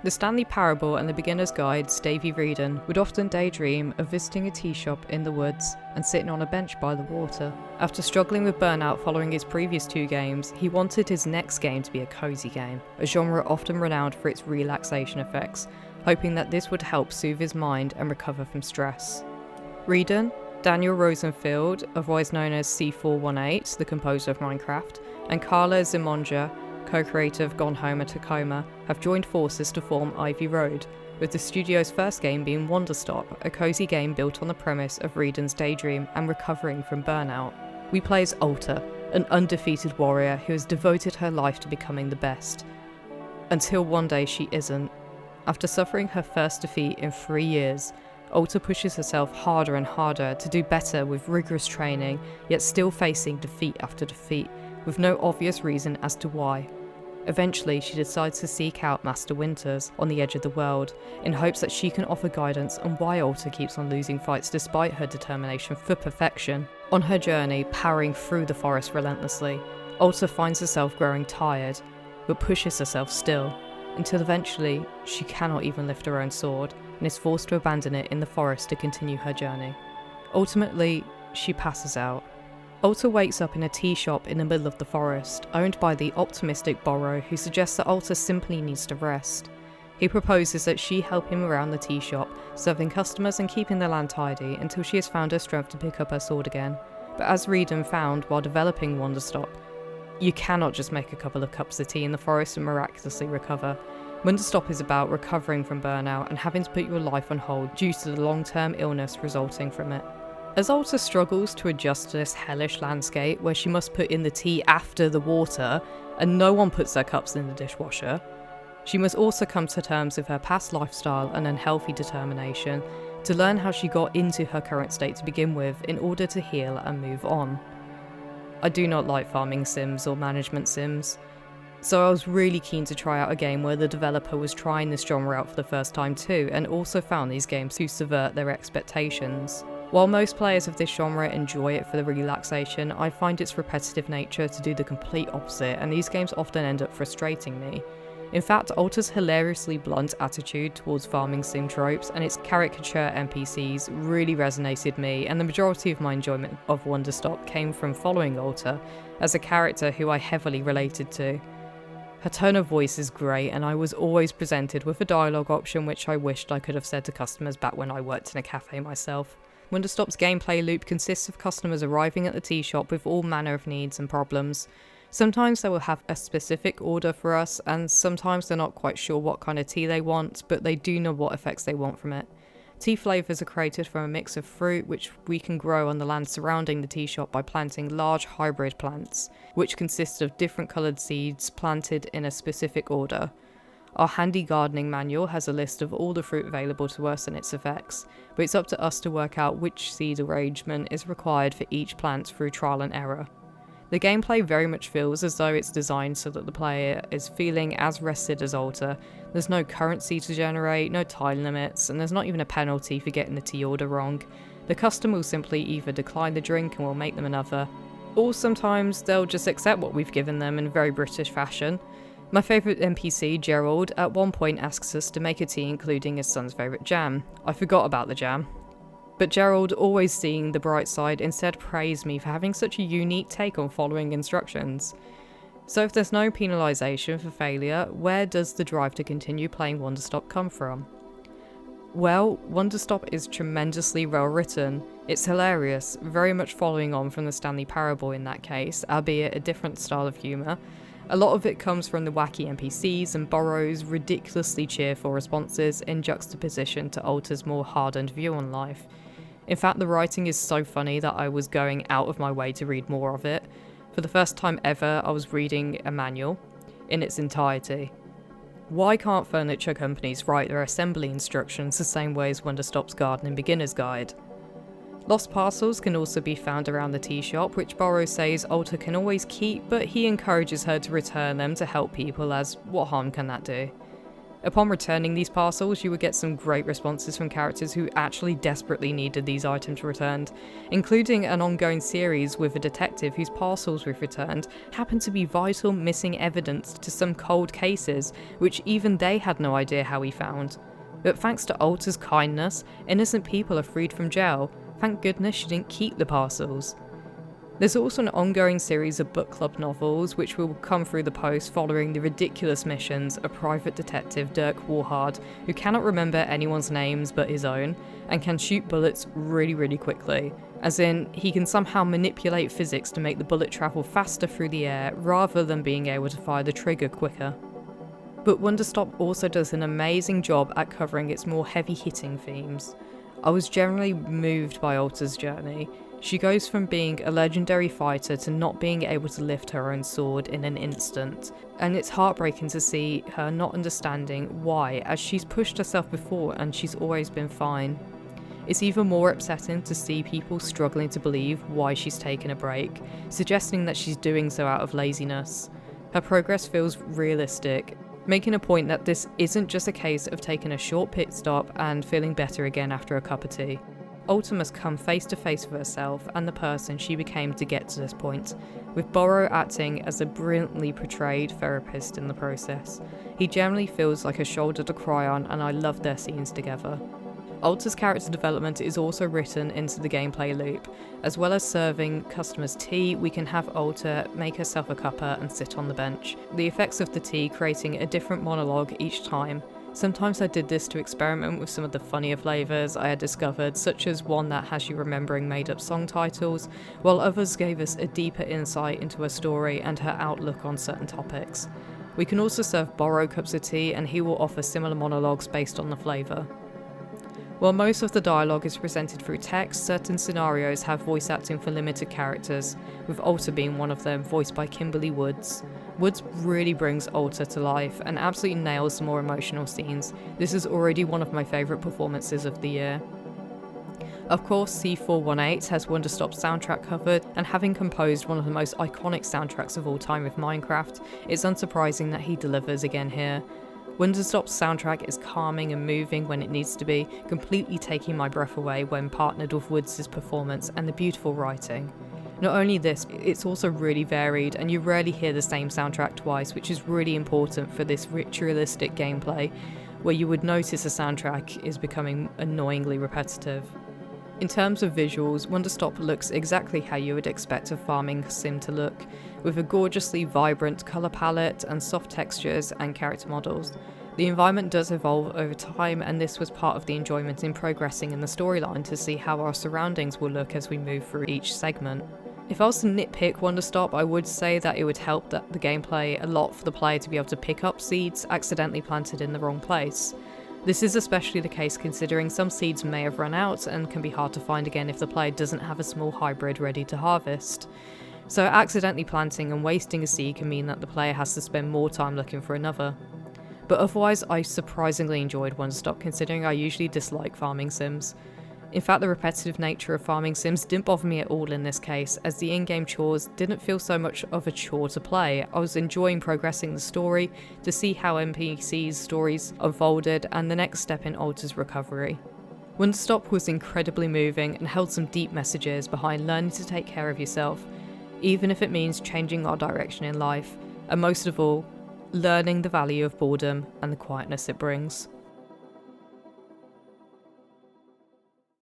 The Stanley Parable and the beginner's guide's Davy Reedon would often daydream of visiting a tea shop in the woods and sitting on a bench by the water. After struggling with burnout following his previous 2 games, he wanted his next game to be a cozy game, a genre often renowned for its relaxation effects, hoping that this would help soothe his mind and recover from stress. Reedon, Daniel Rosenfield, otherwise known as C418, the composer of Minecraft, and Carla Zimonja, co-creator of Gone Home and Tacoma, have joined forces to form Ivy Road, with the studio's first game being Wanderstop, a cozy game built on the premise of Reedon's daydream and recovering from burnout. We play as Alta, an undefeated warrior who has devoted her life to becoming the best. Until one day she isn't. After suffering her first defeat in 3 years, Alta pushes herself harder and harder to do better with rigorous training, yet still facing defeat after defeat, with no obvious reason as to why. Eventually, she decides to seek out Master Winters on the edge of the world, in hopes that she can offer guidance on why Alta keeps on losing fights despite her determination for perfection. On her journey, powering through the forest relentlessly, Alta finds herself growing tired, but pushes herself still, until eventually she cannot even lift her own sword, and is forced to abandon it in the forest to continue her journey. Ultimately, she passes out. Alta wakes up in a tea shop in the middle of the forest, owned by the optimistic Borrow, who suggests that Alta simply needs to rest. He proposes that she help him around the tea shop, serving customers and keeping the land tidy until she has found her strength to pick up her sword again. But as Reedon found while developing Wanderstop, you cannot just make a couple of cups of tea in the forest and miraculously recover. Wanderstop is about recovering from burnout and having to put your life on hold due to the long-term illness resulting from it. As Alta struggles to adjust to this hellish landscape where she must put in the tea after the water, and no one puts their cups in the dishwasher, she must also come to terms with her past lifestyle and unhealthy determination to learn how she got into her current state to begin with in order to heal and move on. I do not like farming sims or management sims, so I was really keen to try out a game where the developer was trying this genre out for the first time too, and also found these games to subvert their expectations. While most players of this genre enjoy it for the relaxation, I find its repetitive nature to do the complete opposite, and these games often end up frustrating me. In fact, Alta's hilariously blunt attitude towards farming sim tropes and its caricature NPCs really resonated me, and the majority of my enjoyment of Wanderstop came from following Alta as a character who I heavily related to. Her tone of voice is great, and I was always presented with a dialogue option which I wished I could have said to customers back when I worked in a cafe myself. Wanderstop's gameplay loop consists of customers arriving at the tea shop with all manner of needs and problems. Sometimes they will have a specific order for us, and sometimes they're not quite sure what kind of tea they want, but they do know what effects they want from it. Tea flavours are created from a mix of fruit which we can grow on the land surrounding the tea shop by planting large hybrid plants, which consist of different coloured seeds planted in a specific order. Our handy gardening manual has a list of all the fruit available to us and its effects, but it's up to us to work out which seed arrangement is required for each plant through trial and error. The gameplay very much feels as though it's designed so that the player is feeling as rested as Alta. There's no currency to generate, no time limits, and there's not even a penalty for getting the tea order wrong. The customer will simply either decline the drink and we'll make them another, or sometimes they'll just accept what we've given them in a very British fashion. My favourite NPC, Gerald, at one point asks us to make a tea including his son's favourite jam. I forgot about the jam. But Gerald, always seeing the bright side, instead praised me for having such a unique take on following instructions. So if there's no penalisation for failure, where does the drive to continue playing Wanderstop come from? Well, Wanderstop is tremendously well written. It's hilarious, very much following on from the Stanley Parable in that case, albeit a different style of humour. A lot of it comes from the wacky NPCs and Borrow's ridiculously cheerful responses in juxtaposition to Alta's more hardened view on life. In fact, the writing is so funny that I was going out of my way to read more of it. For the first time ever, I was reading a manual in its entirety. Why can't furniture companies write their assembly instructions the same way as Wanderstop's Gardening Beginner's Guide? Lost parcels can also be found around the tea shop, which Borrow says Alta can always keep, but he encourages her to return them to help people, as what harm can that do? Upon returning these parcels, you would get some great responses from characters who actually desperately needed these items returned, including an ongoing series with a detective whose parcels we've returned happened to be vital missing evidence to some cold cases, which even they had no idea how he found. But thanks to Alter's kindness, innocent people are freed from jail. Thank goodness she didn't keep the parcels. There's also an ongoing series of book club novels which will come through the post following the ridiculous missions of private detective Dirk Warhard, who cannot remember anyone's names but his own, and can shoot bullets really quickly. As in, he can somehow manipulate physics to make the bullet travel faster through the air rather than being able to fire the trigger quicker. But Wanderstop also does an amazing job at covering its more heavy-hitting themes. I was generally moved by Alter's journey. She goes from being a legendary fighter to not being able to lift her own sword in an instant, and it's heartbreaking to see her not understanding why, as she's pushed herself before and she's always been fine. It's even more upsetting to see people struggling to believe why she's taken a break, suggesting that she's doing so out of laziness. Her progress feels realistic, making a point that this isn't just a case of taking a short pit stop and feeling better again after a cup of tea. Alta must come face to face with herself and the person she became to get to this point, with Borrow acting as a brilliantly portrayed therapist in the process. He generally feels like a shoulder to cry on, and I love their scenes together. Alta's character development is also written into the gameplay loop. As well as serving customers tea, we can have Alta make herself a cuppa and sit on the bench, the effects of the tea creating a different monologue each time. Sometimes I did this to experiment with some of the funnier flavours I had discovered, such as one that has you remembering made-up song titles, while others gave us a deeper insight into her story and her outlook on certain topics. We can also serve Borrow cups of tea, and he will offer similar monologues based on the flavour. While most of the dialogue is presented through text, certain scenarios have voice acting for limited characters, with Alta being one of them, voiced by Kimberly Woods. Woods really brings Alta to life and absolutely nails the more emotional scenes. This is already one of my favourite performances of the year. Of course, C418 has Wanderstop's soundtrack covered, and having composed one of the most iconic soundtracks of all time with Minecraft, it's unsurprising that he delivers again here. Wanderstop's soundtrack is calming and moving when it needs to be, completely taking my breath away when partnered with Woods' performance and the beautiful writing. Not only this, it's also really varied, and you rarely hear the same soundtrack twice, which is really important for this ritualistic gameplay, where you would notice a soundtrack is becoming annoyingly repetitive. In terms of visuals, Wanderstop looks exactly how you would expect a farming sim to look, with a gorgeously vibrant colour palette and soft textures and character models. The environment does evolve over time, and this was part of the enjoyment in progressing in the storyline to see how our surroundings will look as we move through each segment. If I was to nitpick Wanderstop, I would say that it would help the gameplay a lot for the player to be able to pick up seeds accidentally planted in the wrong place. This is especially the case considering some seeds may have run out and can be hard to find again if the player doesn't have a small hybrid ready to harvest. So accidentally planting and wasting a seed can mean that the player has to spend more time looking for another. But otherwise, I surprisingly enjoyed Wanderstop considering I usually dislike farming sims. In fact, the repetitive nature of farming sims didn't bother me at all in this case, as the in-game chores didn't feel so much of a chore to play. I was enjoying progressing the story, to see how NPCs' stories unfolded, and the next step in Alta's recovery. Wanderstop was incredibly moving and held some deep messages behind learning to take care of yourself, even if it means changing our direction in life, and most of all, learning the value of boredom and the quietness it brings.